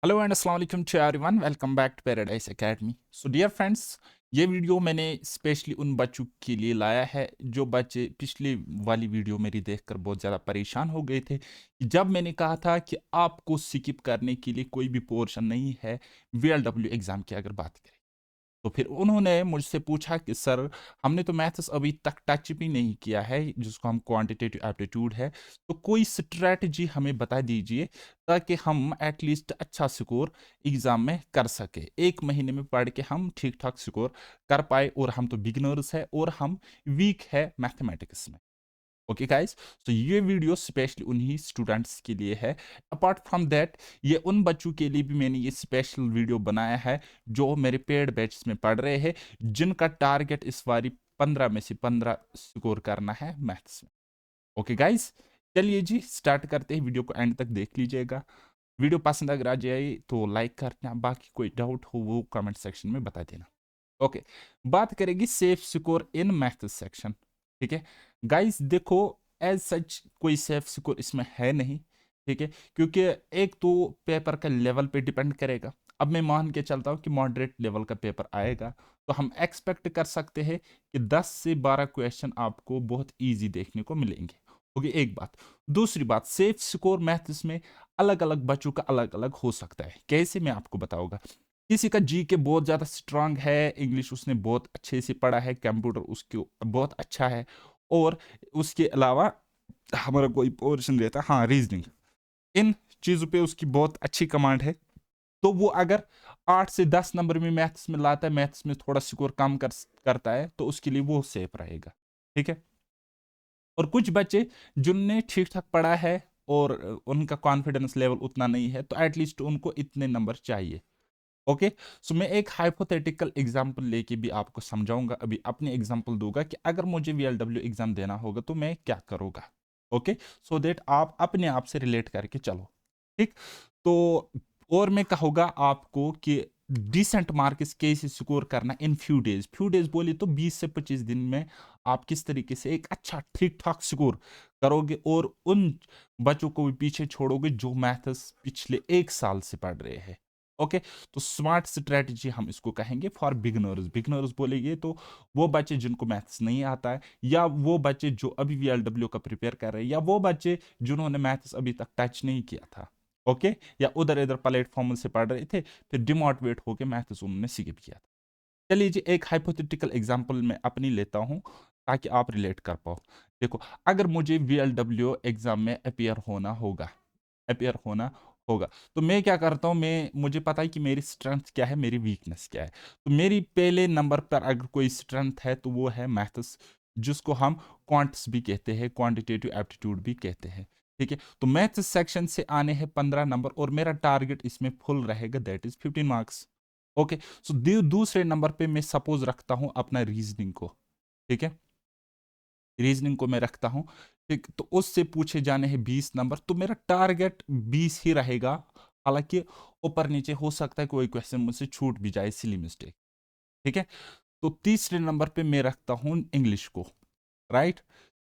Hello and अस्सलाम वालेकुम to everyone, welcome back to Paradise Academy. So dear friends, ये video मैंने specially उन बच्चों के लिए लाया है जो बच्चे पिछली वाली वीडियो मेरी देखकर बहुत ज़्यादा परेशान हो गए थे कि जब मैंने कहा था कि आपको स्किप करने के लिए कोई भी पोर्शन नहीं है वीएलडब्ल्यू एग्ज़ाम की अगर बात करें। तो फिर उन्होंने मुझसे पूछा कि सर, हमने तो मैथ्स अभी तक टच भी नहीं किया है जिसको हम क्वांटिटेटिव एप्टीट्यूड है, तो कोई स्ट्रेटजी हमें बता दीजिए ताकि हम एटलीस्ट अच्छा स्कोर एग्जाम में कर सके। एक महीने में पढ़ के हम ठीक ठाक स्कोर कर पाए, और हम तो बिगिनर्स है और हम वीक है मैथमेटिक्स में। ओके गाइस, तो ये वीडियो स्पेशली उन्हीं स्टूडेंट्स के लिए है। अपार्ट फ्रॉम दैट, ये उन बच्चों के लिए भी मैंने ये स्पेशल वीडियो बनाया है जो मेरे पेड बैच में पढ़ रहे हैं, जिनका टारगेट इस बारी 15 में से 15 स्कोर करना है मैथ्स में। ओके गाइस, चलिए जी स्टार्ट करते हैं। वीडियो को एंड तक देख लीजिएगा। वीडियो पसंद अगर आ जाए तो लाइक करना, बाकी कोई डाउट हो वो कमेंट सेक्शन में बता देना। ओके, बात करेगी safe score in maths section. ठीक है गाइस, देखो, एज सच कोई सेफ स्कोर इसमें है नहीं। ठीक है, क्योंकि एक तो पेपर का लेवल पे डिपेंड करेगा। अब मैं मान के चलता हूँ कि मॉडरेट लेवल का पेपर आएगा, तो हम एक्सपेक्ट कर सकते हैं कि 10 से 12 क्वेश्चन आपको बहुत इजी देखने को मिलेंगे। होगी एक बात। दूसरी बात, सेफ स्कोर मैथ्स में अलग अलग बच्चों का अलग अलग हो सकता है। कैसे, मैं आपको बताऊंगा। किसी का जी के बहुत ज़्यादा स्ट्रांग है, इंग्लिश उसने बहुत अच्छे से पढ़ा है, कंप्यूटर उसके बहुत अच्छा है, और उसके अलावा हमारा कोई पोर्शन रहता है, हाँ, रीजनिंग, इन चीज़ों पे उसकी बहुत अच्छी कमांड है। तो वो अगर 8 से 10 नंबर में मैथ्स में लाता है, मैथ्स में थोड़ा स्कोर कम करता है, तो उसके लिए वो सेफ रहेगा। ठीक है। और कुछ बच्चे जिनने ठीक ठाक पढ़ा है और उनका कॉन्फिडेंस लेवल उतना नहीं है, तो एटलीस्ट उनको इतने नंबर चाहिए। ओके, सो मैं एक हाइपोथेटिकल एग्जांपल लेके भी आपको समझाऊंगा, अभी अपनी एग्जांपल दूंगा कि अगर मुझे वीएलडब्ल्यू एग्जाम देना होगा तो मैं क्या करूंगा। ओके, सो दैट आप अपने आप से रिलेट करके चलो। ठीक। तो और मैं कहूंगा आपको कि डिसेंट मार्क्स कैसे स्कोर करना इन फ्यू डेज बोले तो 20 से 25 दिन में आप किस तरीके से एक अच्छा ठीक ठाक स्कोर करोगे, और उन बच्चों को भी पीछे छोड़ोगे जो मैथ्स पिछले 1 साल से पढ़ रहे हैं। ओके, तो स्मार्ट स्ट्रेटजी हम इसको कहेंगे फॉर बिगनर्स। बिगनर्स बोलेंगे तो वो बच्चे जिनको मैथ्स नहीं आता है, या वो बच्चे जो अभी वीएलडब्ल्यू का प्रिपेयर कर रहे हैं, या वो बच्चे जिन्होंने मैथ्स अभी तक टच नहीं किया था। ओके, या उधर इधर प्लेटफॉर्म से पढ़ रहे थे, फिर डिमोटिवेट होकर मैथ्स उन्होंने स्किप किया था। चलिए जी, एक हाइपोथेटिकल एग्जांपल मैं अपनी लेता हूं ताकि आप रिलेट कर पाओ। देखो, अगर मुझे वीएलडब्ल्यू एग्जाम में अपियर होना होगा, तो मैं क्या करता हूँ, मैं मुझे पता है कि मेरी स्ट्रेंथ क्या है, मेरी वीकनेस क्या है। तो मेरी पहले नंबर पर अगर कोई स्ट्रेंथ है तो वो है मैथ्स, जिसको हम क्वांट्स भी कहते हैं, क्वांटिटेटिव एप्टीट्यूड भी कहते हैं। ठीक है, तो मैथ्स सेक्शन से आने हैं 15 नंबर, और मेरा टारगेट इसमें फुल रहेगा, दैट इज 15 मार्क्स। ओके, सो दूसरे नंबर पे मैं सपोज रखता हूँ अपना रीजनिंग को। ठीक है, रीजनिंग को मैं रखता हूँ। ठीक, तो उससे पूछे जाने हैं 20 नंबर, तो मेरा टारगेट 20 ही रहेगा। हालांकि ऊपर नीचे हो सकता है कोई क्वेश्चन मुझसे छूट भी जाए, सिली मिस्टेक। ठीक है, तो तीसरे नंबर पे मैं रखता हूँ इंग्लिश को। राइट,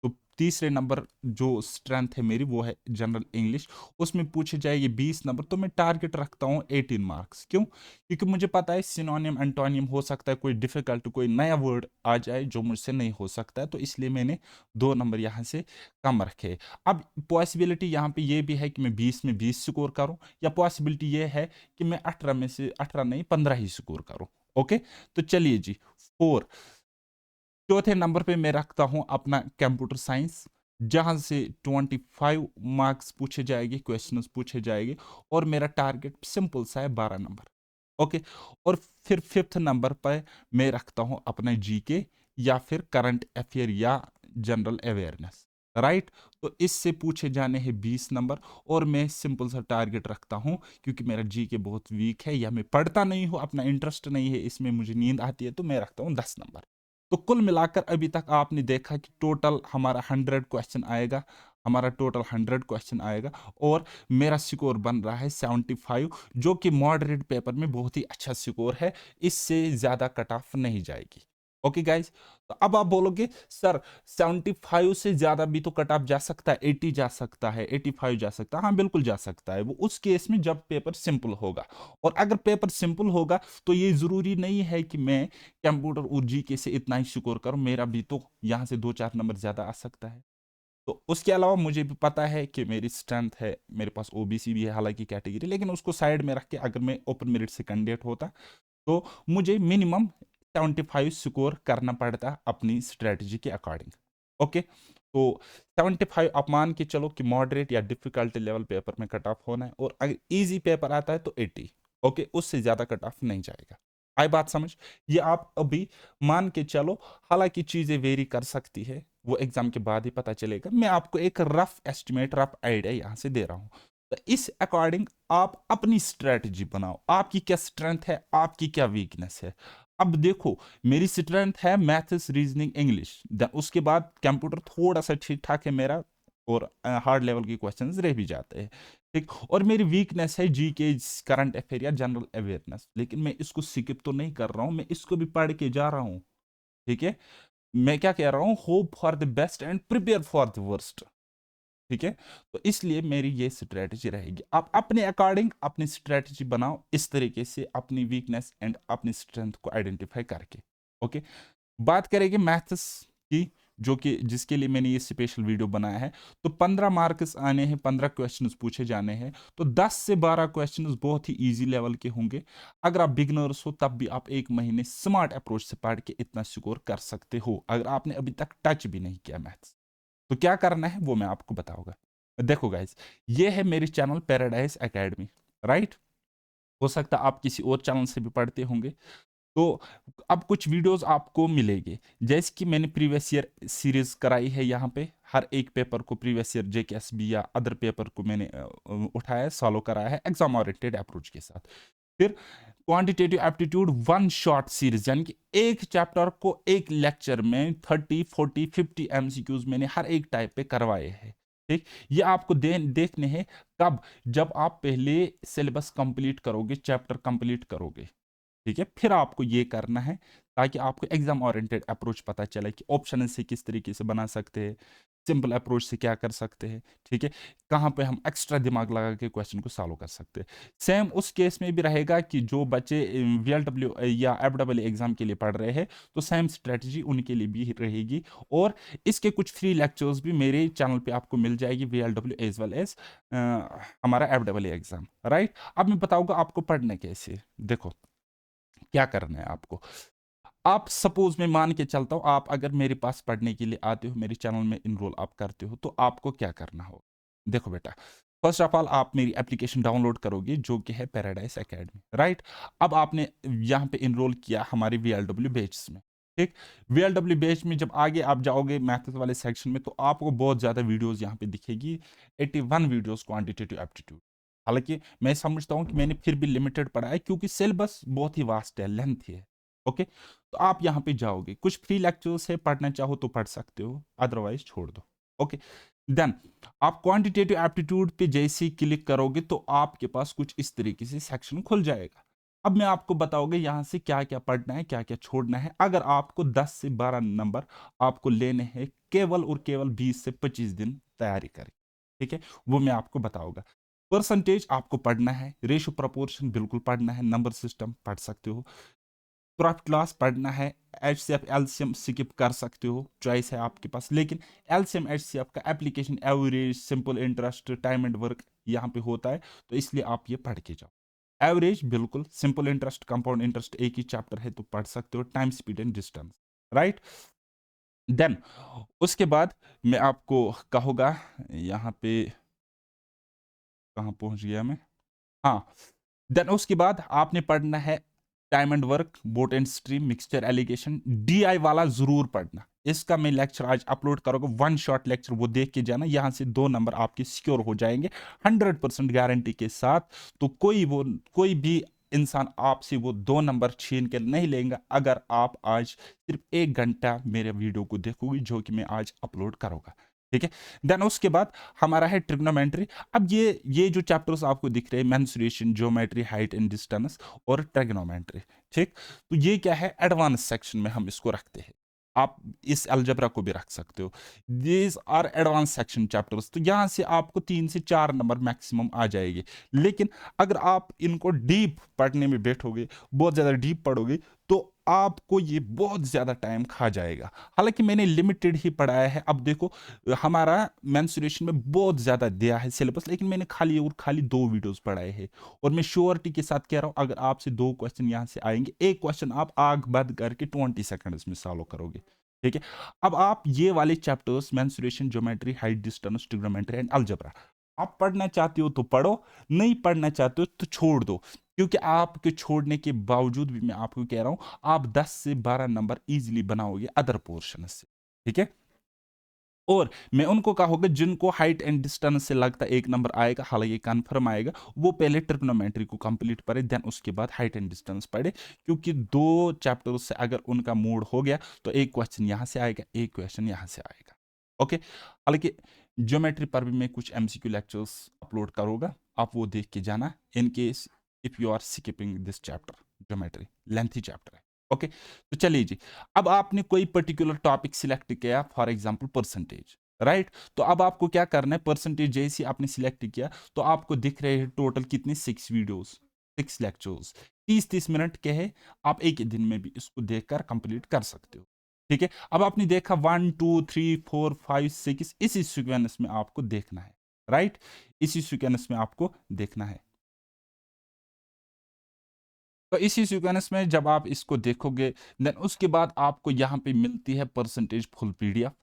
तो तीसरे नंबर जो स्ट्रेंथ है मेरी वो है जनरल इंग्लिश। उसमें पूछे जाएगी 20 नंबर, तो मैं टारगेट रखता हूँ 18 मार्क्स। क्यों? क्योंकि मुझे पता है सिनोनियम एंटोनियम हो सकता है, कोई डिफिकल्ट कोई नया वर्ड आ जाए जो मुझसे नहीं हो सकता है, तो इसलिए मैंने 2 नंबर यहाँ से कम रखे। अब पॉसिबिलिटी यहाँ पे ये भी है कि मैं 20 में 20 स्कोर करूँ, या पॉसिबिलिटी ये है कि मैं 18 में से 18 नहीं 15 ही स्कोर करूँ। ओके, तो चलिए जी, 4। चौथे नंबर पे मैं रखता हूं अपना कंप्यूटर साइंस, जहां से 25 मार्क्स पूछे जाएंगे, क्वेश्चंस पूछे जाएंगे, और मेरा टारगेट सिंपल सा है 12 नंबर। ओके, और फिर फिफ्थ नंबर पर मैं रखता हूं अपना जीके, या फिर करंट अफेयर, या जनरल अवेयरनेस। राइट, तो इससे पूछे जाने हैं 20 नंबर, और मैं सिंपल सा टारगेट रखता हूं, क्योंकि मेरा जीके बहुत वीक है, या मैं पढ़ता नहीं हूं, अपना इंटरेस्ट नहीं है इसमें, मुझे नींद आती है, तो मैं रखता हूं 10 नंबर। तो कुल मिलाकर अभी तक आपने देखा कि टोटल हमारा 100 क्वेश्चन आएगा, हमारा टोटल 100 क्वेश्चन आएगा, और मेरा स्कोर बन रहा है 75, जो कि मॉडरेट पेपर में बहुत ही अच्छा स्कोर है। इससे ज़्यादा कट ऑफ नहीं जाएगी। ओके गाइस, तो अब आप बोलोगे सर 75 से ज्यादा भी तो कट ऑफ जा सकता है, 80 जा सकता है, 85 जा सकता है। हाँ बिल्कुल जा सकता है, वो उस केस में जब पेपर सिंपल होगा। और अगर पेपर सिंपल होगा तो ये जरूरी नहीं है कि मैं कंप्यूटर और जीके से इतना ही स्कोर करूं, मेरा भी तो यहाँ से 2-4 नंबर ज्यादा आ सकता है। तो उसके अलावा मुझे भी पता है कि मेरी स्ट्रेंथ है, मेरे पास ओबीसी भी है हालांकि कैटेगरी, लेकिन उसको साइड में रख के अगर मैं ओपन मेरिट से कैंडिडेट होता तो मुझे मिनिमम 75 स्कोर करना पड़ता अपनी स्ट्रेटजी के अकॉर्डिंग। ओके, तो 75 आप मान के चलो कि मॉडरेट या डिफिकल्टी लेवल पेपर में कट ऑफ होना है, और अगर इजी पेपर आता है तो 80। ओके, उससे ज्यादा कट ऑफ नहीं जाएगा। आई बात समझ? ये आप अभी मान के चलो, हालांकि चीजें वेरी कर सकती है, वो एग्जाम के बाद ही पता चलेगा। मैं आपको एक रफ एस्टिमेट, रफ आइडिया यहां से दे रहा हूं। तो इस अकॉर्डिंग आप अपनी स्ट्रेटजी बनाओ, आपकी क्या स्ट्रेंथ है, आपकी क्या वीकनेस है। अब देखो, मेरी स्ट्रेंथ है मैथ्स, रीजनिंग, इंग्लिश, उसके बाद कंप्यूटर थोड़ा सा ठीक ठाक है मेरा, और हार्ड लेवल के क्वेश्चंस रह भी जाते हैं। ठीक, और मेरी वीकनेस है जीके, करंट अफेयर या जनरल अवेयरनेस, लेकिन मैं इसको स्किप तो नहीं कर रहा हूं, मैं इसको भी पढ़ के जा रहा हूं। ठीक है, मैं क्या कह रहा हूं, hope for the best and prepare for the worst. ठीक है, तो इसलिए मेरी ये स्ट्रेटजी रहेगी। आप अपने अकॉर्डिंग अपनी स्ट्रेटजी बनाओ, इस तरीके से अपनी वीकनेस एंड अपनी स्ट्रेंथ को आइडेंटिफाई करके। ओके, बात करेंगे मैथ्स की, जो कि जिसके लिए मैंने ये स्पेशल वीडियो बनाया है। तो 15 मार्क्स आने हैं, 15 क्वेश्चंस पूछे जाने हैं, तो 10 से 12 क्वेश्चंस बहुत ही इजी लेवल के होंगे। अगर आप बिगनर्स हो तब भी आप एक महीने स्मार्ट अप्रोच से पढ़ के इतना स्कोर कर सकते हो, अगर आपने अभी तक टच भी नहीं किया मैथ्स। तो क्या करना है वो मैं आपको बताऊंगा। देखो गाइस, ये है मेरी चैनल पैराडाइज एकेडमी, राइट? हो सकता है आप किसी और चैनल से भी पढ़ते होंगे। तो अब कुछ वीडियोस आपको मिलेंगे, जैसे कि मैंने प्रीवियस ईयर सीरीज कराई है यहाँ पे, हर एक पेपर को प्रीवियस ईयर जेकेएसबी या अदर पेपर को मैंने उठाया, सॉल्व कराया है एग्जाम ओरिएंटेड अप्रोच के साथ। फिर quantitative aptitude one shot series, यानी कि एक चैप्टर को एक लेक्चर में 30, 40, 50 एमसीक्यूज मैंने हर एक टाइप पे करवाए हैं। ठीक, ये आपको देखने हैं कब, जब आप पहले सिलेबस कंप्लीट करोगे, चैप्टर कंप्लीट करोगे। ठीक है, फिर आपको ये करना है ताकि आपको एग्जाम ओरिएंटेड अप्रोच पता चले कि ऑप्शन से किस तरीके से बना सकते हैं, सिंपल अप्रोच से क्या कर सकते हैं। ठीक है, कहाँ पे हम एक्स्ट्रा दिमाग लगा के क्वेश्चन को सॉल्व कर सकते हैं। सेम उस केस में भी रहेगा कि जो बच्चे वीएलडब्ल्यू या एफडब्ल्यू एग्जाम के लिए पढ़ रहे हैं, तो सेम स्ट्रेटजी उनके लिए भी रहेगी। और इसके कुछ फ्री लेक्चर्स भी मेरे चैनल पे आपको मिल जाएगी, वीएलडब्ल्यू एज वेल एज हमारा एफडब्ल्यू एग्जाम, राइट? अब मैं बताऊंगा आपको पढ़ना कैसे। देखो, क्या करना है आपको। आप सपोज मैं मान के चलता हूं, आप अगर मेरे पास पढ़ने के लिए आते हो, मेरे चैनल में इनरोल आप करते हो, तो आपको क्या करना हो। देखो बेटा, फर्स्ट ऑफ ऑल आप मेरी एप्लीकेशन डाउनलोड करोगे, जो कि है पैराडाइज एकेडमी, राइट? अब आपने यहाँ पे इनरोल किया हमारे वीएलडब्ल्यू बैच में। ठीक, वीएलडब्ल्यू बैच में जब आगे आप जाओगे मैथ्स वाले सेक्शन में, तो आपको बहुत ज्यादा वीडियोस यहाँ पे दिखेगी, 81 वीडियोस क्वांटिटेटिव एप्टीट्यूड। हालांकि मैं समझता हूँ कि मैंने फिर भी लिमिटेड पढ़ा है, क्योंकि सिलेबस बहुत ही वास्ट है, लेंथ है। ओके, तो आप यहाँ पे जाओगे, कुछ फ्री लेक्चर्स है, पढ़ना चाहो तो पढ़ सकते हो, अदरवाइज छोड़ दो। ओके, देन आप क्वांटिटेटिव एप्टीट्यूड पे जैसे ही क्लिक करोगे, तो आपके पास कुछ इस तरीके से सेक्शन खुल जाएगा। अब मैं आपको बताओगे यहाँ से क्या क्या पढ़ना है, क्या क्या छोड़ना है, अगर आपको 10 से 12 नंबर आपको लेने हैं, केवल और केवल 20 से 25 दिन तैयारी करें। ठीक है, वो मैं आपको बताऊंगा। परसेंटेज आपको पढ़ना है, रेशो प्रोपोर्शन बिल्कुल पढ़ना है, नंबर सिस्टम पढ़ सकते हो, प्रॉफिट लॉस पढ़ना है, एचसीएफ एलसीएम स्किप कर सकते हो, चॉइस है आपके पास। लेकिन एलसीएम एचसीएफ का application, average, simple interest, time and work यहाँ पे होता है, तो इसलिए आप ये पढ़ के जाओ। एवरेज बिल्कुल, सिंपल इंटरेस्ट, कंपाउंड इंटरेस्ट एक ही चैप्टर है तो पढ़ सकते हो, time, speed and distance, right? Then उसके बाद मैं आपको कहूँगा, यहाँ पे कहाँ पहुंच गया मैं, हाँ, देन उसके बाद आपने पढ़ना है time and work, boat and stream, mixture alligation, DI वाला जरूर पढ़ना। इसका मैं लेक्चर आज अपलोड करूंगा, वन शॉट लेक्चर, वो देख के जाना, यहां से 2 नंबर आपके सिक्योर हो जाएंगे 100% गारंटी के साथ। तो कोई भी इंसान आपसे वो 2 नंबर छीन के नहीं लेगा, अगर आप आज सिर्फ 1 घंटा मेरे वीडियो को देखोगे, जो कि मैं आज अपलोड करूंगा। ठीक है। देन उसके बाद हमारा है ट्रिग्नोमेट्री। अब ये जो चैप्टर्स आपको दिख रहे हैं, mensuration, geometry, height and distance और ट्रिग्नोमेट्री, ठीक। तो ये क्या है, एडवांस सेक्शन में हम इसको रखते हैं। आप इस अलजेब्रा को भी रख सकते हो। These are advance section chapters. तो यहाँ से आपको 3 से 4 नंबर मैक्सिमम आ जाएंगे। लेकिन अगर आप इनको डीप पढ़ने में बैठोगे, बहुत ज़्यादा डीप पढ़ोगे, तो आपको ये बहुत ज़्यादा टाइम खा जाएगा। हालांकि मैंने लिमिटेड ही पढ़ाया है। अब देखो, हमारा मेंसुरेशन में बहुत ज़्यादा दिया है सिलेबस, लेकिन मैंने खाली 2 वीडियोस पढ़ाए हैं। और मैं श्योरिटी के साथ कह रहा हूँ, अगर आपसे 2 क्वेश्चन यहाँ से आएंगे, एक क्वेश्चन आप आग बंद करके 20 सेकंड्स में सॉल्व करोगे। ठीक है। अब आप ये वाले chapters, mensuration, geometry, height, distance, trigonometry and algebra, आप पढ़ना चाहते हो तो पढ़ो, नहीं पढ़ना चाहते हो तो छोड़ दो। क्योंकि आपके छोड़ने के बावजूद भी मैं आपको कह रहा हूं, आप 10 से 12 नंबर इजीली बनाओगे अदर पोर्शन से। ठीक है। और मैं उनको कहूंगा जिनको हाइट एंड डिस्टेंस से लगता है 1 नंबर आएगा, हालांकि कंफर्म आएगा, वो पहले ट्रिग्नोमेट्री को कंप्लीट पढ़े, देन उसके बाद हाइट एंड डिस्टेंस पढ़े। क्योंकि 2 चैप्टर्स से अगर उनका मूड हो गया, तो एक क्वेश्चन यहां से आएगा, एक क्वेश्चन यहां से आएगा। ओके। हालांकि ज्योमेट्री पर भी मैं कुछ एमसीक्यू लेक्चर्स अपलोड करूंगा, आप वो देख के जाना, in case if you are skipping this chapter. Geometry lengthy chapter है। ओके। तो चलिए जी, अब आपने कोई पर्टिकुलर टॉपिक सिलेक्ट किया, फॉर एग्जांपल परसेंटेज, राइट। तो अब आपको क्या करना है, परसेंटेज जैसे आपने सिलेक्ट किया, तो आपको दिख रहे हैं टोटल कितने, 6 वीडियोस, 6 लेक्चर्स, 30-30 मिनट के हैं। आप एक ही दिन में भी इसको देखकर कंप्लीट कर सकते हो। ठीक है। अब आपने देखा 1 2 3 4 5 6, इसी सीक्वेंस में आपको देखना है, राइट। इसी सीक्वेंस में आपको देखना है। तो इसी सीक्वेंस में जब आप इसको देखोगे, देन उसके बाद आपको यहाँ पे मिलती है परसेंटेज फुल पीडीएफ।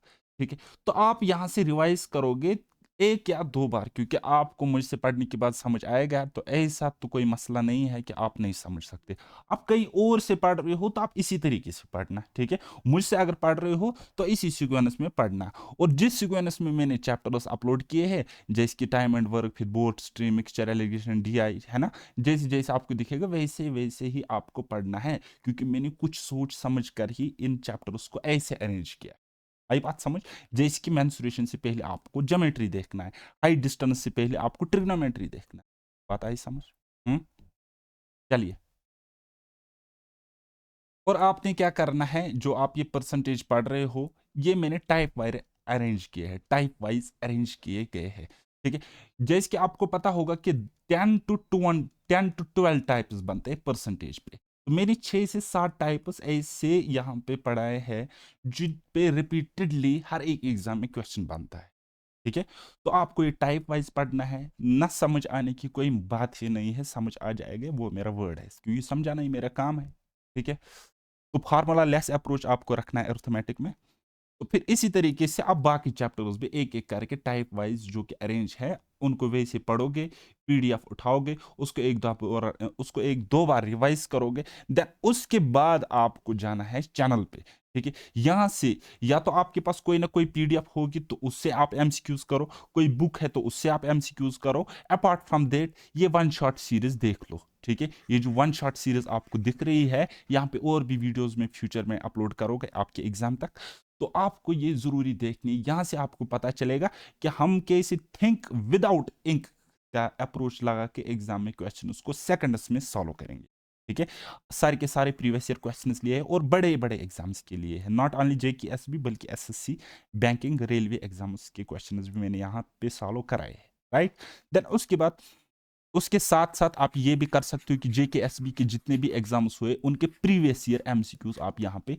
ठीक है। तो आप यहाँ से रिवाइज करोगे 1 या 2 बार, क्योंकि आपको मुझसे पढ़ने के बाद समझ आएगा। तो ऐसा तो कोई मसला नहीं है कि आप नहीं समझ सकते। आप कहीं और से पढ़ रहे हो तो आप इसी तरीके से पढ़ना। ठीक है। मुझसे अगर पढ़ रहे हो तो इसी सीक्वेंस में पढ़ना। और जिस सीक्वेंस में मैंने चैप्टर्स अपलोड किए हैं, जैसे कि टाइम एंड वर्क, फिर boat stream, mixture, alligation, DI, है ना, जैसे जैसे आपको दिखेगा वैसे वैसे ही आपको पढ़ना है। क्योंकि मैंने कुछ सोच समझ कर ही इन चैप्टर्स को ऐसे अरेंज किया। आई बात समझ। जैसे कि मेंसुरेशन से पहले आपको ज्योमेट्री देखना है, हाइट डिस्टेंस से पहले आपको ट्रिग्नोमेट्री देखना है। बात आई समझ। हम्म। चलिए। और आपने क्या करना है, जो आप ये परसेंटेज पढ़ रहे हो, ये मैंने टाइप वाइज अरेंज किए हैं, टाइप वाइज अरेंज किए गए हैं। ठीक है। जैसे कि आपको पता होगा कि 10 to 12 टाइप्स बनते हैं परसेंटेज पे। तो मेरी 6 से 7 टाइप्स ऐसे यहाँ पे पढ़ाए हैं, जिन पे रिपीटेडली हर एक एग्जाम में क्वेश्चन बनता है। ठीक है। तो आपको ये टाइप वाइज पढ़ना है, ना समझ आने की कोई बात ही नहीं है, समझ आ जाएगा, वो मेरा वर्ड है, क्योंकि समझाना ही मेरा काम है। ठीक है। तो फार्मूला लेस अप्रोच आपको रखना है अर्थमेटिक में। तो फिर इसी तरीके से आप बाकी चैप्टर्स भी एक एक करके टाइप वाइज जो कि अरेंज है, उनको वैसे पढ़ोगे, पीडीएफ उठाओगे, उसको 1-2 बार रिवाइज करोगे। देन उसके बाद आपको जाना है चैनल पे। ठीक है। यहां से या तो आपके पास कोई ना कोई पीडीएफ होगी, तो उससे आप एमसीक्यूज करो, कोई बुक है तो उससे आप एमसीक्यूज करो। अपार्ट फ्रॉम दैट, ये वन शॉट सीरीज देख लो। ठीक है। ये जो वन शॉट सीरीज आपको दिख रही है यहाँ पे, और भी वीडियोस में फ्यूचर में अपलोड करोगे आपके एग्जाम तक, तो आपको ये जरूरी देखनी है। यहां से आपको पता चलेगा कि हम कैसे थिंक विदाउट इंक का अप्रोच लगा के एग्जाम में क्वेश्चन उसको सेकंड्स में सॉल्व करेंगे। ठीक है। सारे के सारे प्रीवियस ईयर क्वेश्चंस लिए हैं, और बड़े बड़े एग्जाम्स के लिए है, नॉट ओनली जेकेएसबी बल्कि एसएससी, बैंकिंग, रेलवे एग्जाम्स के क्वेश्चंस भी मैंने यहाँ पे सॉल्व कराए हैं, राइट। देन उसके बाद, उसके साथ साथ आप ये भी कर सकते हो कि जेकेएसबी के जितने भी एग्जाम्स हुए, उनके प्रीवियस ईयर एमसीक्यूज आप यहाँ पे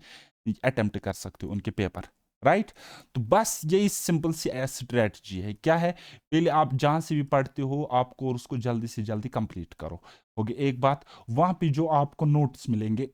अटेम्प्ट कर सकते हो, उनके पेपर, राइट। तो बस यही सिंपल सी स्ट्रेटजी है। क्या है, पहले आप जहां से भी पढ़ते हो, आप कोर्स को जल्दी से जल्दी कंप्लीट करो। होगी एक बात, वहां पे जो आपको नोट्स मिलेंगे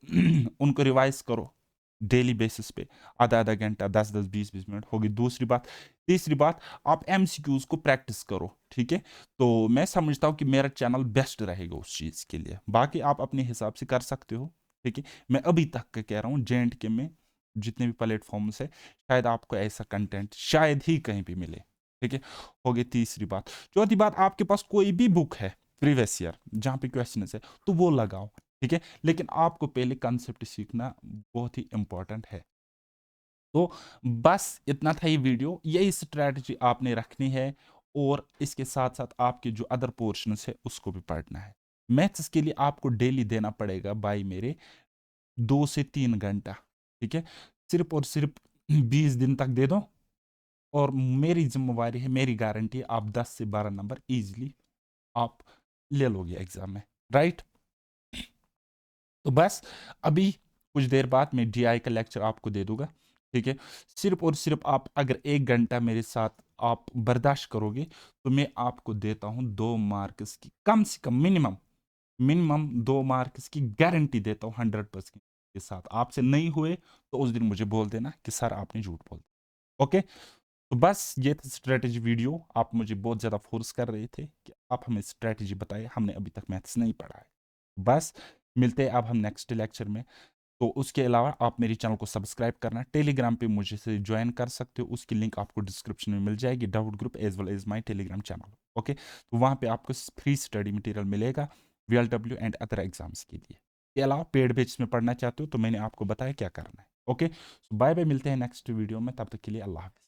उनको रिवाइज करो डेली बेसिस पे, आधा आधा घंटा, 10-10 20-20 मिनट होगी। दूसरी बात, तीसरी बात, आप एमसीक्यूज को प्रैक्टिस करो। ठीक है। तो मैं समझता हूँ कि मेरा चैनल बेस्ट रहेगा उस चीज़ के लिए, बाकी आप अपने हिसाब से कर सकते हो। ठीक है। मैं अभी तक का कह रहा हूँ, JNK में जितने भी प्लेटफॉर्म्स है, शायद आपको ऐसा कंटेंट शायद ही कहीं भी मिले। ठीक है। हो गई तीसरी बात। चौथी बात, आपके पास कोई भी बुक है प्रीवियस ईयर जहाँ पे क्वेश्चन है, तो वो लगाओ। ठीक है। लेकिन आपको पहले कंसेप्ट सीखना बहुत ही इंपॉर्टेंट है। तो बस इतना था ये वीडियो। यही स्ट्रैटेजी आपने रखनी है और इसके साथ-साथ आपके जो अदर पोर्शंस है उसको भी पढ़ना है। मैथ्स के लिए आपको डेली देना पड़ेगा भाई मेरे 2 से 3 घंटा, ठीक है? सिर्फ़ और सिर्फ़ 20 दिन तक दे दो और मेरी ज़िम्मेवारी है, मेरी गारंटी है आप 10 से 12 नंबर ईज़िली आप ले लोगे एग्ज़ाम में, राइट? तो बस अभी कुछ देर बाद मैं डीआई का लेक्चर आपको दे दूँगा, ठीक है? सिर्फ़ और सिर्फ़ आप अगर 1 घंटा मेरे साथ आप बर्दाश्त करोगे, तो मैं आपको देता हूँ 2 मार्क्स की कम से कम मिनिमम 2 मार्क्स की गारंटी देता हूँ 100% के साथ। आपसे नहीं हुए, तो उस दिन मुझे बोल देना कि सर आपने झूठ बोल दिया, ओके? तो बस ये था स्ट्रैटेजी वीडियो। आप मुझे बहुत ज़्यादा फ़ोर्स कर रहे थे कि आप हमें स्ट्रैटेजी बताइए, हमने अभी तक मैथ्स नहीं पढ़ा है। बस मिलते हैं अब हम नेक्स्ट लेक्चर में। तो उसके अलावा आप मेरे चैनल को सब्सक्राइब करना, टेलीग्राम पे मुझे से जॉइन कर सकते हो, उसकी लिंक आपको डिस्क्रिप्शन में मिल जाएगी, doubt group as well as my Telegram channel, okay? तो वहाँ पे आपको फ्री स्टडी मटेरियल मिलेगा वीएलडब्ल्यू एंड अदर एग्ज़ाम्स के लिए। इसके अलावा पेड बेसिस में पढ़ना चाहते हो तो मैंने आपको बताया क्या करना है, ओके? सो बाय-बाय, मिलते हैं नेक्स्ट वीडियो में, तब तक के लिए अल्लाह हाफ़िज़।